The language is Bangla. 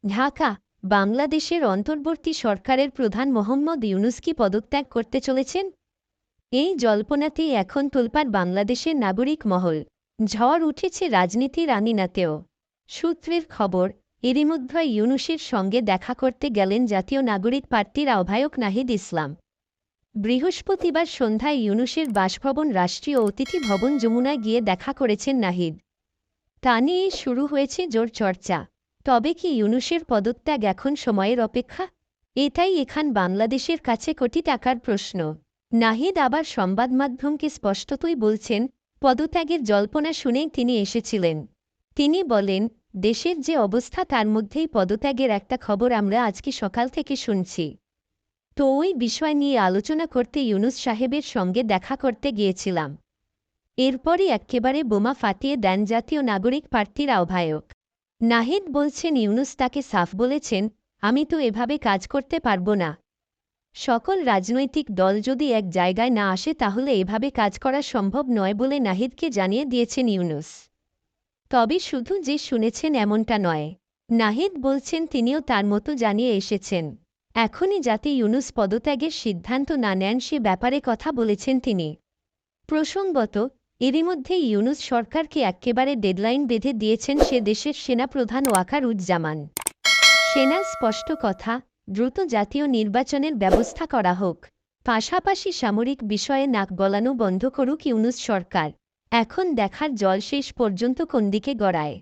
ঢাকা। বাংলাদেশের অন্তর্বর্তী সরকারের প্রধান মোহাম্মদ ইউনূস কি পদত্যাগ করতে চলেছেন? এই জল্পনাতেই এখন তোলপাড় বাংলাদেশের নাগরিক মহল। ঝড় উঠেছে রাজনীতির আঙিনাতেও। সূত্রের খবর, এরই মধ্যে ইউনূসের সঙ্গে দেখা করতে গেলেন জাতীয় নাগরিক পার্টির আহ্বায়ক নাহিদ ইসলাম। বৃহস্পতিবার সন্ধ্যায় ইউনূসের বাসভবন রাষ্ট্রীয় অতিথি ভবন যমুনায় গিয়ে দেখা করেছেন নাহিদ। তা নিয়েই শুরু হয়েছে জোর চর্চা। তবে কি ইউনূসের পদত্যাগ এখন সময়ের অপেক্ষা? এটাই এখান বাংলাদেশের কাছে কোটি টাকার প্রশ্ন। নাহিদ আবার সংবাদমাধ্যমকে স্পষ্টতই বলছেন, পদত্যাগের জল্পনা শুনেই তিনি এসেছিলেন। তিনি বলেন, দেশের যে অবস্থা তার মধ্যেই পদত্যাগের একটা খবর আমরা আজকে সকাল থেকে শুনছি। তো ওই বিষয় নিয়ে আলোচনা করতে ইউনূস সাহেবের সঙ্গে দেখা করতে গিয়েছিলাম। এরপরই এক্কেবারে বোমা ফাটিয়ে দেন জাতীয় নাগরিক পার্টির আহ্বায়ক। নাহিদ বলছেন, ইউনূস তাকে সাফ বলেছেন, আমি তো এভাবে কাজ করতে পারব না। সকল রাজনৈতিক দল যদি এক জায়গায় না আসে তাহলে এভাবে কাজ করা সম্ভব নয় বলে নাহিদকে জানিয়ে দিয়েছেন ইউনূস। তবে শুধু যে শুনেছেন এমনটা নয়। নাহিদ বলছেন তিনিও তার মতো জানিয়ে এসেছেন। এখনই যাতে ইউনূস পদত্যাগের সিদ্ধান্ত না নেন সে ব্যাপারে কথা বলেছেন তিনি। প্রসঙ্গত, এরই মধ্যে ইউনূস সরকারকে এক্কেবারে ডেডলাইন বেঁধে দিয়েছেন সে দেশের সেনাপ্রধান ওয়াকারুজ্জামান। সেনার স্পষ্ট কথা, দ্রুত জাতীয় নির্বাচনের ব্যবস্থা করা হোক। পাশাপাশি সামরিক বিষয়ে নাক গলানো বন্ধ করুক ইউনূস সরকার। এখন দেখার জল শেষ পর্যন্ত কোন দিকে গড়ায়।